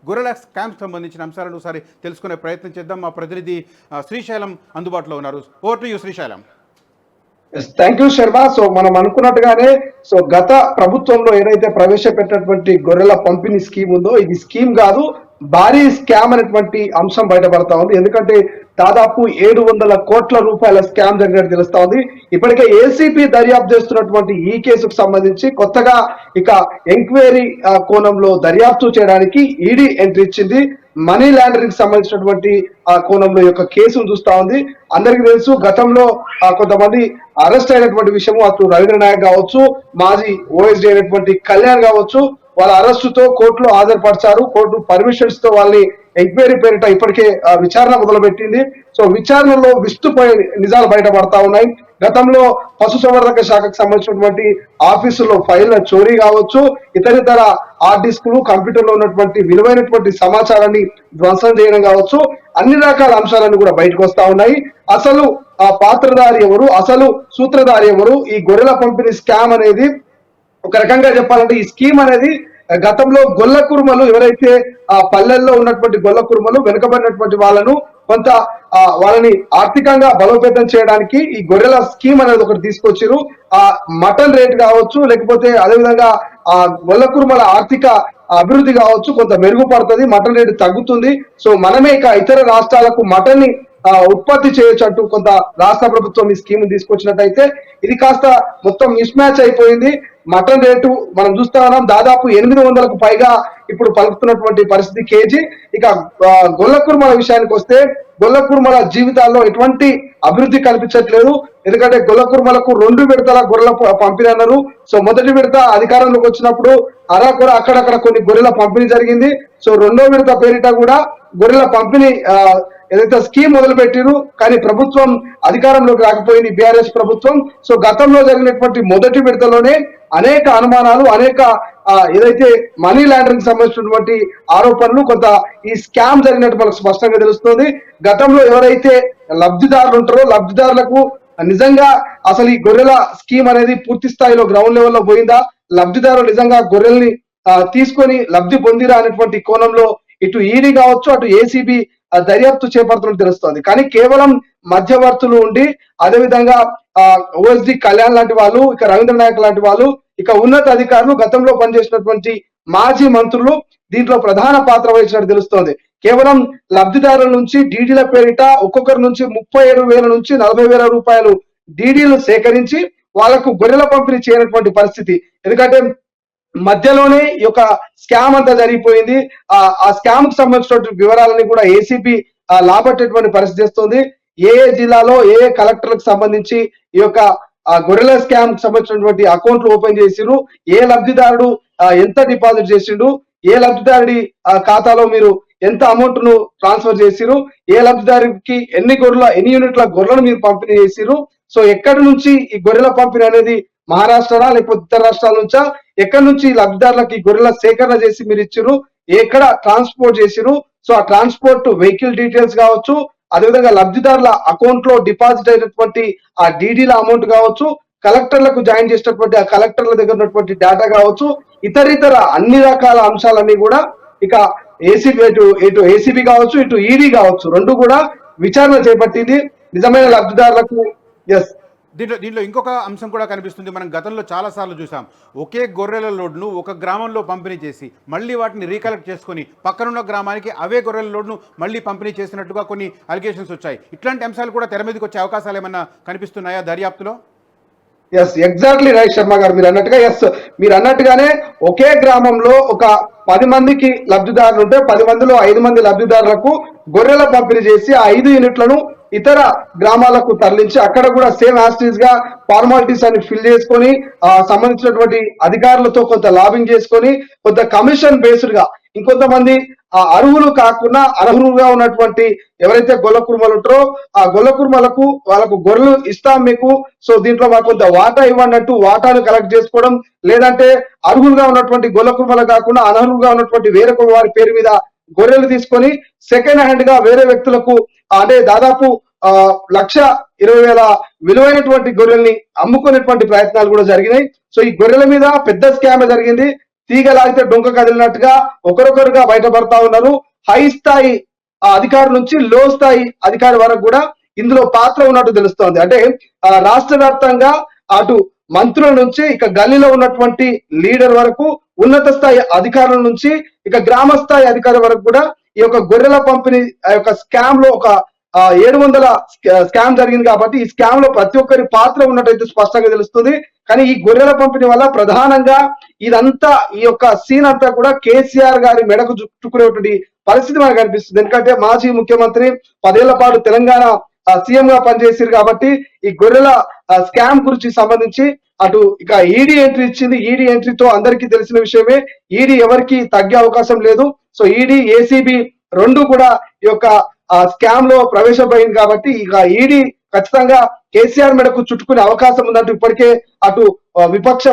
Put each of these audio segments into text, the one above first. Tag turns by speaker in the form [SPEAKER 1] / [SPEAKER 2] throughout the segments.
[SPEAKER 1] గొర్రెల స్కామ్కి సంబంధించిన అంశాలను ఒకసారి తెలుసుకునే ప్రయత్నం చేద్దాం. మా ప్రతినిధి శ్రీశైలం అందుబాటులో ఉన్నారు. Over to you Srisailam.
[SPEAKER 2] Thank you Sharma. So మనం అనుకున్నట్టుగానే గత ప్రభుత్వంలో ఏదైతే ప్రవేశపెట్టినటువంటి గొర్రెల పంపిణీ స్కీమ్ ఉందో ఇది స్కీమ్ కాదు, భారీ స్కామ్ అనేటువంటి అంశం బయటపడతా ఉంది. ఎందుకంటే దాదాపు 700 కోట్ల రూపాయల స్కామ్ జరిగినట్టు తెలుస్తా ఉంది. ఇప్పటికే ఏసీబీ దర్యాప్తు చేస్తున్నటువంటి ఈ కేసుకు సంబంధించి కొత్తగా ఇక ఎంక్వైరీ కోణంలో దర్యాప్తు చేయడానికి ఈడీ ఎంట్రీ ఇచ్చింది. మనీ లాండరింగ్ సంబంధించినటువంటి ఆ కోణంలో యొక్క కేసును చూస్తా ఉంది. అందరికీ తెలుసు గతంలో కొంతమంది అరెస్ట్ అయినటువంటి విషయము, అటు రవీంద్ర నాయక్ కావచ్చు, మాజీ ఓఎస్డీ అయినటువంటి కళ్యాణ్ కావచ్చు, వాళ్ళ అరెస్టుతో కోర్టులో హాజరుపరిచారు. కోర్టు పర్మిషన్స్ తో వాళ్ళని ఎంక్వైరీ పేరిట ఇప్పటికే విచారణ మొదలుపెట్టింది. సో విచారణలో విస్తుపై నిజాలు బయటపడతా ఉన్నాయి. గతంలో పశుసంవర్ధక శాఖకు సంబంధించినటువంటి ఆఫీసులో ఫైళ్ల చోరీ కావచ్చు, ఇతరితర హార్డ్ డిస్కులు, కంప్యూటర్లో ఉన్నటువంటి విలువైనటువంటి సమాచారాన్ని ధ్వంసం చేయడం కావచ్చు, అన్ని రకాల అంశాలన్నీ కూడా బయటకు వస్తా ఉన్నాయి. అసలు ఆ పాత్రధారి ఎవరు, అసలు సూత్రధారి ఎవరు, ఈ గొర్రెల పంపిణీ స్కామ్ అనేది ఒక రకంగా చెప్పాలంటే ఈ స్కీమ్ అనేది గతంలో గొల్ల కురుమలు ఎవరైతే ఆ పల్లెల్లో ఉన్నటువంటి గొల్ల కురుమలు వెనుకబడినటువంటి వాళ్ళను కొంత వాళ్ళని ఆర్థికంగా బలోపేతం చేయడానికి ఈ గొర్రెల స్కీమ్ అనేది ఒకటి తీసుకొచ్చారు. ఆ మటన్ రేట్ కావచ్చు, లేకపోతే అదేవిధంగా ఆ గొల్ల కురుమల ఆర్థిక అభివృద్ధి కావచ్చు కొంత మెరుగుపడుతుంది, మటన్ రేటు తగ్గుతుంది. సో మనమే ఇక ఇతర రాష్ట్రాలకు మటన్ ని ఉత్పత్తి చేయొచ్చు అంటూ కొంత రాష్ట్ర ప్రభుత్వం ఈ స్కీమ్ తీసుకొచ్చినట్టయితే ఇది కాస్త మొత్తం మిస్ మ్యాచ్ అయిపోయింది. మటన్ రేటు మనం చూస్తా ఉన్నాం దాదాపు 800కు పైగా ఇప్పుడు పలుకుతున్నటువంటి పరిస్థితి కేజీ. ఇక గొల్ల కురుమల విషయానికి వస్తే గొల్ల కురుమల జీవితాల్లో ఎటువంటి అభివృద్ధి కల్పించట్లేదు. ఎందుకంటే గొల్ల కురుమలకు 2 విడతల గొర్రెల పంపిణీ అన్నారు. సో మొదటి విడత అధికారంలోకి వచ్చినప్పుడు అరాకొర అక్కడక్కడ కొన్ని గొర్రెల పంపిణీ జరిగింది. సో 2వ విడత పేరిట కూడా గొర్రెల పంపిణీ ఏదైతే స్కీమ్ మొదలు పెట్టిరు, కానీ ప్రభుత్వం అధికారంలోకి రాకపోయింది బీఆర్ఎస్ ప్రభుత్వం. సో గతంలో జరిగినటువంటి మొదటి విడతలోనే అనేక అనుమానాలు, అనేక ఏదైతే మనీ లాండరింగ్ సంబంధించినటువంటి ఆరోపణలు, కొంత ఈ స్కామ్ జరిగినట్టు మనకు స్పష్టంగా తెలుస్తుంది. గతంలో ఎవరైతే లబ్ధిదారులు ఉంటారో లబ్ధిదారులకు నిజంగా అసలు ఈ గొర్రెల స్కీమ్ అనేది పూర్తి స్థాయిలో గ్రౌండ్ లెవెల్లో పోయిందా, లబ్ధిదారులు నిజంగా గొర్రెల్ని తీసుకొని లబ్ధి పొందిరా అనేటువంటి కోణంలో ఇటు ఈడీ కావచ్చు, అటు ఏసీబీ దర్యాప్తు చేపడుతున్నట్టు తెలుస్తోంది. కానీ కేవలం మధ్యవర్తులు ఉండి, అదేవిధంగా ఓఎస్డి కళ్యాణ్ లాంటి వాళ్ళు, ఇక రవీంద్ర నాయక్ లాంటి వాళ్ళు, ఇక ఉన్నత అధికారులు, గతంలో పనిచేసినటువంటి మాజీ మంత్రులు దీంట్లో ప్రధాన పాత్ర వహించినట్టు తెలుస్తోంది. కేవలం లబ్ధిదారుల నుంచి డీడీల పేరిట ఒక్కొక్కరి నుంచి 37,000 నుంచి 40,000 రూపాయలు డీడీలు సేకరించి వాళ్లకు గొర్రెల పంపిణీ చేయనటువంటి పరిస్థితి. ఎందుకంటే మధ్యలోనే ఈ యొక్క స్కామ్ అంతా జరిగిపోయింది. ఆ స్కామ్ కు సంబంధించినటువంటి వివరాలని కూడా ఏసీబీ లాబట్టేటువంటి పరిస్థితి చేస్తుంది. ఏ జిల్లాలో ఏ కలెక్టర్లకు సంబంధించి ఈ యొక్క గొర్రెల స్కామ్ కు సంబంధించినటువంటి అకౌంట్లు ఓపెన్ చేసిరు, ఏ లబ్ధిదారుడు ఎంత డిపాజిట్ చేసిండు, ఏ లబ్ధిదారుడి ఖాతాలో మీరు ఎంత అమౌంట్ ను ట్రాన్స్ఫర్ చేసిరు, ఏ లబ్ధిదారుకి ఎన్ని యూనిట్ల గొర్రెలను మీరు పంపిణీ చేసిరు, సో ఎక్కడి నుంచి ఈ గొర్రెల పంపిణీ అనేది మహారాష్ట్ర లేకపోతే ఇతర రాష్ట్రాల నుంచా, ఎక్కడి నుంచి లబ్ధిదారులకి గొర్రెల సేకరణ చేసి మీరు ఇచ్చిరు, ఎక్కడ ట్రాన్స్పోర్ట్ చేసిరు, సో ఆ ట్రాన్స్పోర్ట్ వెహికల్ డీటెయిల్స్ కావచ్చు, అదేవిధంగా లబ్ధిదారుల అకౌంట్ లో డిపాజిట్ అయినటువంటి ఆ డీడీల అమౌంట్ కావచ్చు, కలెక్టర్లకు జాయిన్ చేసినటువంటి ఆ కలెక్టర్ల దగ్గర ఉన్నటువంటి డేటా కావచ్చు, ఇతర అన్ని రకాల అంశాలన్నీ కూడా ఇక ఇటు ఏసీబీ కావచ్చు, ఇటు ఈడీ కావచ్చు, రెండు కూడా విచారణ చేపట్టింది. నిజమైన లబ్ధిదారులకు
[SPEAKER 1] దీంట్లో ఇంకొక అంశం కూడా కనిపిస్తుంది. మనం గతంలో చాలాసార్లు చూసాం, ఒకే గొర్రెల లోడ్ను ఒక గ్రామంలో పంపిణీ చేసి మళ్ళీ వాటిని రీకలెక్ట్ చేసుకొని పక్కనున్న గ్రామానికి అవే గొర్రెల లోడ్ను మళ్ళీ పంపిణీ చేసినట్టుగా కొన్ని అలిగేషన్స్ వచ్చాయి. ఇట్లాంటి అంశాలు కూడా తెర మీదకి వచ్చే అవకాశాలు ఏమన్నా కనిపిస్తున్నాయా దర్యాప్తులో?
[SPEAKER 2] ఎగ్జాక్ట్లీ రైట్ శర్మ గారు, మీరు అన్నట్టుగానే ఒకే గ్రామంలో ఒక 10 మందికి లబ్ధిదారులు ఉంటే 10 మందిలో 5 మంది లబ్ధిదారులకు గొర్రెల పంపిణీ చేసి ఆ 5 యూనిట్లను ఇతర గ్రామాలకు తరలించి అక్కడ కూడా సేమ్ యాస్టీస్ గా ఫార్మాలిటీస్ అని ఫిల్ చేసుకొని సంబంధించినటువంటి అధికారులతో కొంత లాబింగ్ చేసుకొని కొంత కమిషన్ బేస్డ్ గా ఇంకొంతమంది అర్హులు కాకుండా అనర్హులుగా ఉన్నటువంటి ఎవరైతే గొల్ల కుర్మలు ఉంటారో ఆ గొల్ల కుర్మలకు వాళ్ళకు గొర్రెలు ఇస్తాం మీకు, సో దీంట్లో మాకు కొంత వాటా ఇవ్వన్నట్టు వాటాను కలెక్ట్ చేసుకోవడం, లేదంటే అర్హులుగా ఉన్నటువంటి గొల్ల కుర్మలు కాకుండా అనర్హులుగా ఉన్నటువంటి వేరే వారి పేరు మీద గొర్రెలు తీసుకొని సెకండ్ హ్యాండ్ గా వేరే వ్యక్తులకు అంటే దాదాపు 1,20,000 విలువైనటువంటి గొర్రెల్ని అమ్ముకునేటువంటి ప్రయత్నాలు కూడా జరిగినాయి. సో ఈ గొర్రెల మీద పెద్ద స్కామ్ జరిగింది. తీగలాగితే డొంక కదిలినట్టుగా ఒకరొకరుగా బయటపడతా ఉన్నారు. హై స్థాయి అధికారి నుంచి లో స్థాయి అధికారి వరకు కూడా ఇందులో పాత్ర ఉన్నట్టు తెలుస్తోంది. అంటే రాష్ట్ర వ్యాప్తంగా అటు మంత్రుల నుంచి ఇక గల్లీలో ఉన్నటువంటి లీడర్ వరకు ఉన్నత స్థాయి అధికారుల నుంచి ఇక గ్రామ స్థాయి అధికారి వరకు కూడా ఈ యొక్క గొర్రెల పంపిణీ ఆ యొక్క స్కామ్ లో ఒక 700 స్కామ్ జరిగింది కాబట్టి ఈ స్కామ్ లో ప్రతి ఒక్కరి పాత్ర ఉన్నట్టయితే స్పష్టంగా తెలుస్తుంది. కానీ ఈ గొర్రెల పంపిణీ వల్ల ప్రధానంగా ఇదంతా ఈ యొక్క సీన్ అంతా కూడా కేసీఆర్ గారి మెడకు చుట్టుకునేటువంటి పరిస్థితి మనకు కనిపిస్తుంది. ఎందుకంటే మాజీ ముఖ్యమంత్రి 10 ఏళ్ల పాటు తెలంగాణ సీఎం గా పనిచేసారు కాబట్టి ఈ గొర్రెల స్కామ్ గురించి సంబంధించి అటు ఇక ఈడీ ఎంట్రీ ఇచ్చింది. ఈడీ ఎంట్రీతో అందరికీ తెలిసిన విషయమే. ఈడీ ఎవరికి తగ్గే అవకాశం లేదు. సో ఈడీ ఏసీబీ రెండు కూడా ఈ యొక్క స్కామ్ లో ప్రవేశపోయింది కాబట్టి ఇక ఈడీ ఖచ్చితంగా కేసీఆర్ మెడకు చుట్టుకునే అవకాశం ఉందంటూ ఇప్పటికే అటు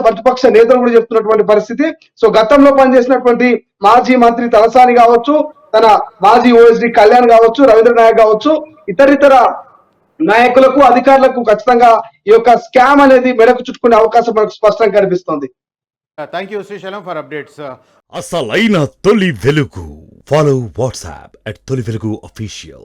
[SPEAKER 2] ప్రతిపక్ష నేతలు కూడా చెప్తున్నటువంటి పరిస్థితి. సో గతంలో పనిచేసినటువంటి మాజీ మంత్రి తలసాని కావచ్చు, తన మాజీ ఓఎస్డి కళ్యాణ్ కావచ్చు, రవీంద్ర నాయక్ కావచ్చు, ఇతర నాయకులకు అధికారులకు ఖచ్చితంగా ఈ యొక్క స్కామ్ అనేది మెడకు చుట్టుకునే అవకాశం మనకు స్పష్టంగా కనిపిస్తుంది.
[SPEAKER 1] Thank you Srisailam for updates.
[SPEAKER 3] అసలైన తొలి వెలుగు. ఫాలో వాట్సాప్ @తొలి వెలుగు అఫీషియల్.